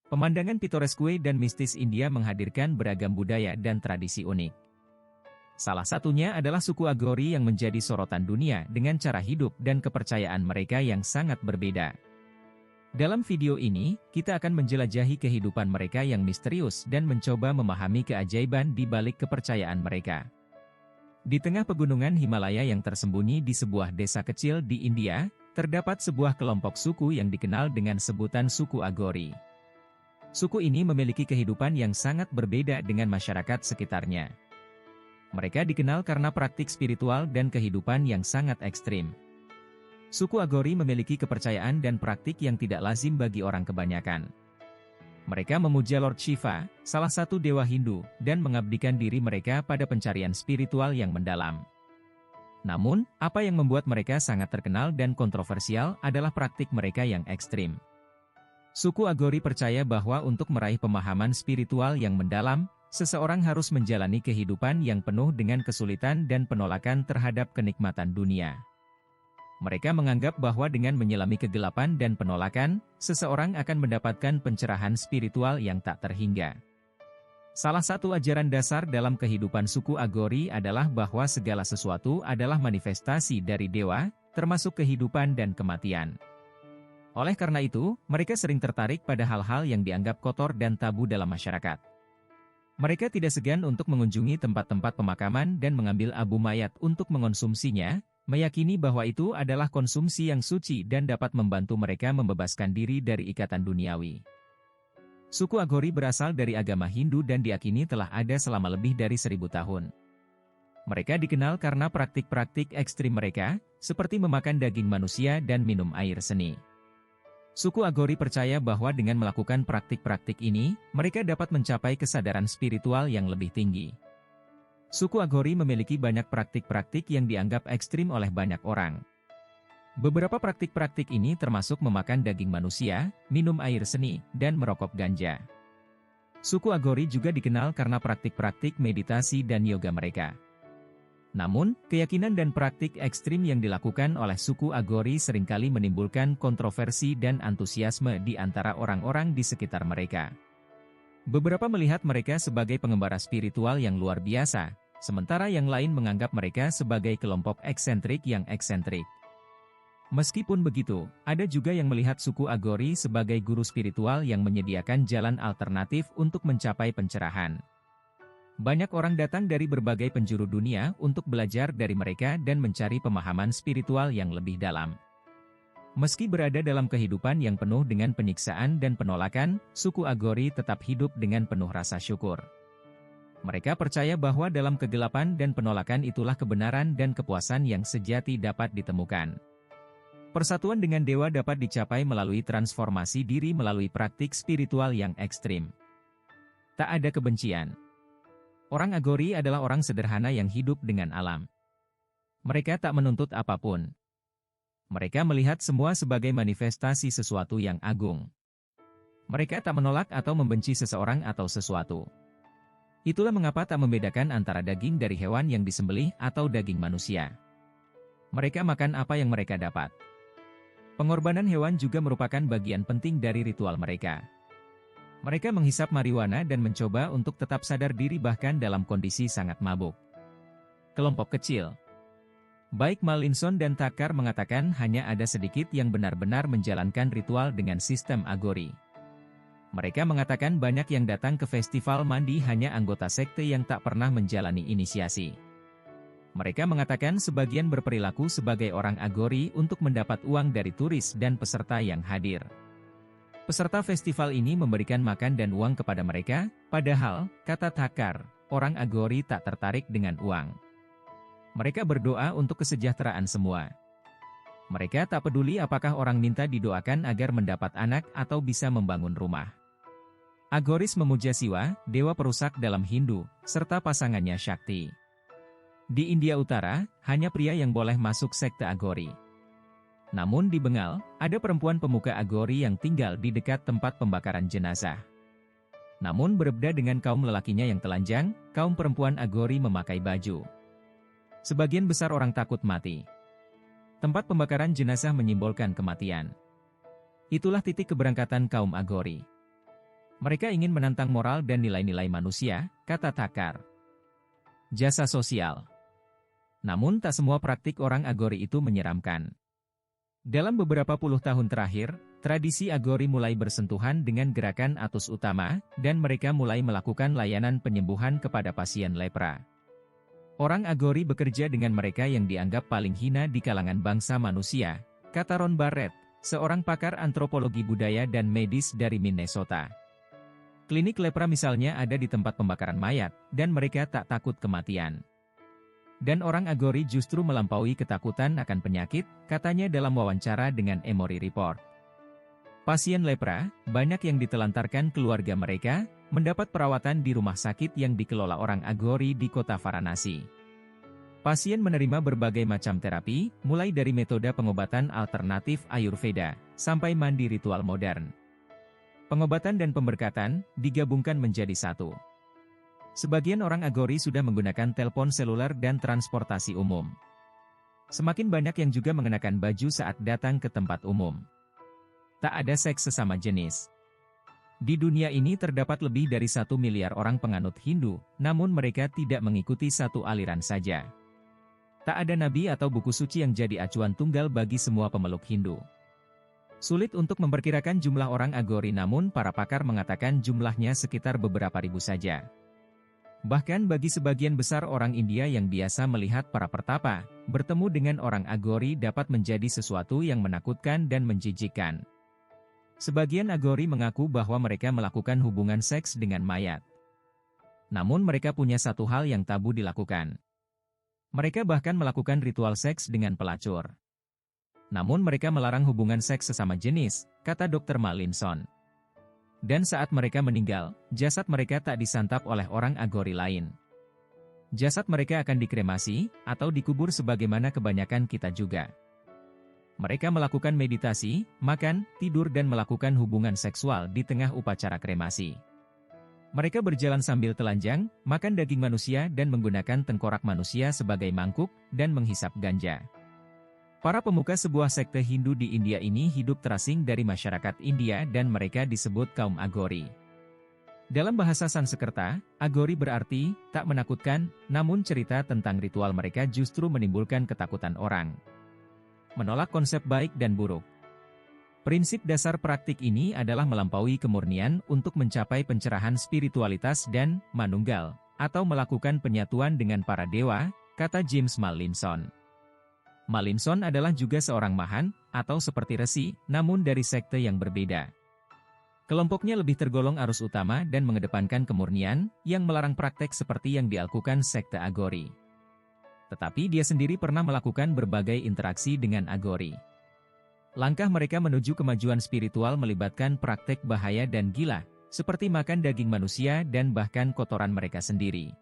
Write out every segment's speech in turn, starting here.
Pemandangan pitoresque dan mistis India menghadirkan beragam budaya dan tradisi unik. Salah satunya adalah suku Agori yang menjadi sorotan dunia dengan cara hidup dan kepercayaan mereka yang sangat berbeda. Dalam video ini, kita akan menjelajahi kehidupan mereka yang misterius dan mencoba memahami keajaiban di balik kepercayaan mereka. Di tengah pegunungan Himalaya yang tersembunyi di sebuah desa kecil di India, terdapat sebuah kelompok suku yang dikenal dengan sebutan suku Agori. Suku ini memiliki kehidupan yang sangat berbeda dengan masyarakat sekitarnya. Mereka dikenal karena praktik spiritual dan kehidupan yang sangat ekstrim. Suku Agori memiliki kepercayaan dan praktik yang tidak lazim bagi orang kebanyakan. Mereka memuja Lord Shiva, salah satu dewa Hindu, dan mengabdikan diri mereka pada pencarian spiritual yang mendalam. Namun, apa yang membuat mereka sangat terkenal dan kontroversial adalah praktik mereka yang ekstrim. Suku Agori percaya bahwa untuk meraih pemahaman spiritual yang mendalam, seseorang harus menjalani kehidupan yang penuh dengan kesulitan dan penolakan terhadap kenikmatan dunia. Mereka menganggap bahwa dengan menyelami kegelapan dan penolakan, seseorang akan mendapatkan pencerahan spiritual yang tak terhingga. Salah satu ajaran dasar dalam kehidupan suku Agori adalah bahwa segala sesuatu adalah manifestasi dari dewa, termasuk kehidupan dan kematian. Oleh karena itu, mereka sering tertarik pada hal-hal yang dianggap kotor dan tabu dalam masyarakat. Mereka tidak segan untuk mengunjungi tempat-tempat pemakaman dan mengambil abu mayat untuk mengonsumsinya, meyakini bahwa itu adalah konsumsi yang suci dan dapat membantu mereka membebaskan diri dari ikatan duniawi. Suku Agori berasal dari agama Hindu dan diyakini telah ada selama lebih dari 1000 tahun. Mereka dikenal karena praktik-praktik ekstrim mereka, seperti memakan daging manusia dan minum air seni. Suku Agori percaya bahwa dengan melakukan praktik-praktik ini, mereka dapat mencapai kesadaran spiritual yang lebih tinggi. Suku Agori memiliki banyak praktik-praktik yang dianggap ekstrim oleh banyak orang. Beberapa praktik-praktik ini termasuk memakan daging manusia, minum air seni, dan merokok ganja. Suku Agori juga dikenal karena praktik-praktik meditasi dan yoga mereka. Namun, keyakinan dan praktik ekstrim yang dilakukan oleh suku Agori seringkali menimbulkan kontroversi dan antusiasme di antara orang-orang di sekitar mereka. Beberapa melihat mereka sebagai pengembara spiritual yang luar biasa, sementara yang lain menganggap mereka sebagai kelompok eksentrik yang eksentrik. Meskipun begitu, ada juga yang melihat suku Agori sebagai guru spiritual yang menyediakan jalan alternatif untuk mencapai pencerahan. Banyak orang datang dari berbagai penjuru dunia untuk belajar dari mereka dan mencari pemahaman spiritual yang lebih dalam. Meski berada dalam kehidupan yang penuh dengan penyiksaan dan penolakan, suku Agori tetap hidup dengan penuh rasa syukur. Mereka percaya bahwa dalam kegelapan dan penolakan itulah kebenaran dan kepuasan yang sejati dapat ditemukan. Persatuan dengan dewa dapat dicapai melalui transformasi diri melalui praktik spiritual yang ekstrim. Tak ada kebencian. Orang Agori adalah orang sederhana yang hidup dengan alam. Mereka tak menuntut apapun. Mereka melihat semua sebagai manifestasi sesuatu yang agung. Mereka tak menolak atau membenci seseorang atau sesuatu. Itulah mengapa tak membedakan antara daging dari hewan yang disembelih atau daging manusia. Mereka makan apa yang mereka dapat. Pengorbanan hewan juga merupakan bagian penting dari ritual mereka. Mereka menghisap marijuana dan mencoba untuk tetap sadar diri bahkan dalam kondisi sangat mabuk. Kelompok kecil. Baik Mallinson dan Thakkar mengatakan hanya ada sedikit yang benar-benar menjalankan ritual dengan sistem Agori. Mereka mengatakan banyak yang datang ke festival mandi hanya anggota sekte yang tak pernah menjalani inisiasi. Mereka mengatakan sebagian berperilaku sebagai orang Agori untuk mendapat uang dari turis dan peserta yang hadir. Peserta festival ini memberikan makan dan uang kepada mereka, padahal, kata Thakkar, orang Agori tak tertarik dengan uang. Mereka berdoa untuk kesejahteraan semua. Mereka tak peduli apakah orang minta didoakan agar mendapat anak atau bisa membangun rumah. Agoris memuja Siwa, dewa perusak dalam Hindu, serta pasangannya Shakti. Di India Utara, hanya pria yang boleh masuk sekte Agori. Namun di Bengal, ada perempuan pemuka Agori yang tinggal di dekat tempat pembakaran jenazah. Namun berbeda dengan kaum lelakinya yang telanjang, kaum perempuan Agori memakai baju. Sebagian besar orang takut mati. Tempat pembakaran jenazah menyimbolkan kematian. Itulah titik keberangkatan kaum Agori. Mereka ingin menantang moral dan nilai-nilai manusia, kata Thakkar. Jasa sosial. Namun tak semua praktik orang Agori itu menyeramkan. Dalam beberapa puluh tahun terakhir, tradisi Agori mulai bersentuhan dengan gerakan Atus Utama, dan mereka mulai melakukan layanan penyembuhan kepada pasien lepra. Orang Agori bekerja dengan mereka yang dianggap paling hina di kalangan bangsa manusia, kata Ron Barrett, seorang pakar antropologi budaya dan medis dari Minnesota. Klinik lepra misalnya ada di tempat pembakaran mayat, dan mereka tak takut kematian. Dan orang Agori justru melampaui ketakutan akan penyakit, katanya dalam wawancara dengan Emory Report. Pasien lepra, banyak yang ditelantarkan keluarga mereka, mendapat perawatan di rumah sakit yang dikelola orang Agori di kota Varanasi. Pasien menerima berbagai macam terapi, mulai dari metode pengobatan alternatif Ayurveda, sampai mandi ritual modern. Pengobatan dan pemberkatan digabungkan menjadi satu. Sebagian orang Agori sudah menggunakan telepon seluler dan transportasi umum. Semakin banyak yang juga mengenakan baju saat datang ke tempat umum. Tak ada seks sesama jenis. Di dunia ini terdapat lebih dari 1 miliar orang penganut Hindu, namun mereka tidak mengikuti satu aliran saja. Tak ada nabi atau buku suci yang jadi acuan tunggal bagi semua pemeluk Hindu. Sulit untuk memperkirakan jumlah orang Agori, namun para pakar mengatakan jumlahnya sekitar beberapa ribu saja. Bahkan bagi sebagian besar orang India yang biasa melihat para pertapa, bertemu dengan orang Agori dapat menjadi sesuatu yang menakutkan dan menjijikkan. Sebagian Agori mengaku bahwa mereka melakukan hubungan seks dengan mayat. Namun mereka punya satu hal yang tabu dilakukan. Mereka bahkan melakukan ritual seks dengan pelacur. Namun mereka melarang hubungan seks sesama jenis, kata Dr. Mallinson. Dan saat mereka meninggal, jasad mereka tak disantap oleh orang Agori lain. Jasad mereka akan dikremasi, atau dikubur sebagaimana kebanyakan kita juga. Mereka melakukan meditasi, makan, tidur dan melakukan hubungan seksual di tengah upacara kremasi. Mereka berjalan sambil telanjang, makan daging manusia dan menggunakan tengkorak manusia sebagai mangkuk, dan menghisap ganja. Para pemuka sebuah sekte Hindu di India ini hidup terasing dari masyarakat India dan mereka disebut kaum Agori. Dalam bahasa Sanskerta, Agori berarti tak menakutkan, namun cerita tentang ritual mereka justru menimbulkan ketakutan orang. Menolak konsep baik dan buruk. Prinsip dasar praktik ini adalah melampaui kemurnian untuk mencapai pencerahan spiritualitas dan manunggal, atau melakukan penyatuan dengan para dewa, kata James Mallinson. Mallinson adalah juga seorang mahan, atau seperti resi, namun dari sekte yang berbeda. Kelompoknya lebih tergolong arus utama dan mengedepankan kemurnian, yang melarang praktek seperti yang dilakukan sekte Agori. Tetapi dia sendiri pernah melakukan berbagai interaksi dengan Agori. Langkah mereka menuju kemajuan spiritual melibatkan praktek bahaya dan gila, seperti makan daging manusia dan bahkan kotoran mereka sendiri.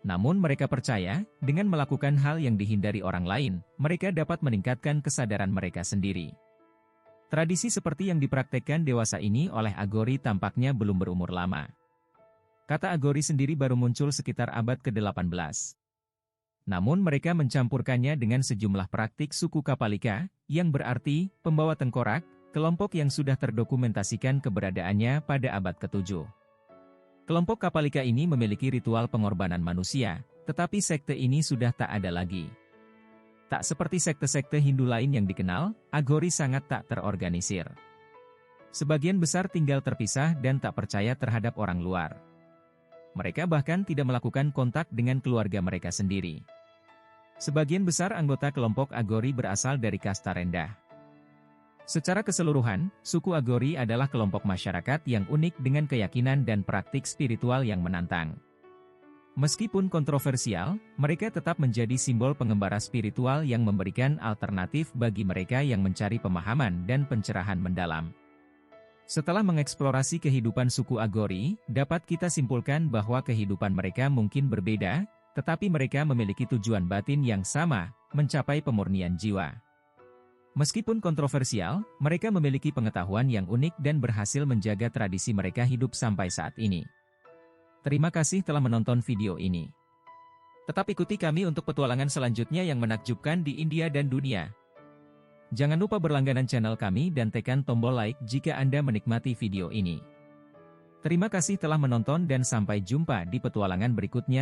Namun mereka percaya, dengan melakukan hal yang dihindari orang lain, mereka dapat meningkatkan kesadaran mereka sendiri. Tradisi seperti yang dipraktekkan dewasa ini oleh Agori tampaknya belum berumur lama. Kata Agori sendiri baru muncul sekitar abad ke-18. Namun mereka mencampurkannya dengan sejumlah praktik suku Kapalika, yang berarti pembawa tengkorak, kelompok yang sudah terdokumentasikan keberadaannya pada abad ke-7. Kelompok Kapalika ini memiliki ritual pengorbanan manusia, tetapi sekte ini sudah tak ada lagi. Tak seperti sekte-sekte Hindu lain yang dikenal, Agori sangat tak terorganisir. Sebagian besar tinggal terpisah dan tak percaya terhadap orang luar. Mereka bahkan tidak melakukan kontak dengan keluarga mereka sendiri. Sebagian besar anggota kelompok Agori berasal dari kasta rendah. Secara keseluruhan, suku Agori adalah kelompok masyarakat yang unik dengan keyakinan dan praktik spiritual yang menantang. Meskipun kontroversial, mereka tetap menjadi simbol pengembara spiritual yang memberikan alternatif bagi mereka yang mencari pemahaman dan pencerahan mendalam. Setelah mengeksplorasi kehidupan suku Agori, dapat kita simpulkan bahwa kehidupan mereka mungkin berbeda, tetapi mereka memiliki tujuan batin yang sama, mencapai pemurnian jiwa. Meskipun kontroversial, mereka memiliki pengetahuan yang unik dan berhasil menjaga tradisi mereka hidup sampai saat ini. Terima kasih telah menonton video ini. Tetap ikuti kami untuk petualangan selanjutnya yang menakjubkan di India dan dunia. Jangan lupa berlangganan channel kami dan tekan tombol like jika Anda menikmati video ini. Terima kasih telah menonton dan sampai jumpa di petualangan berikutnya.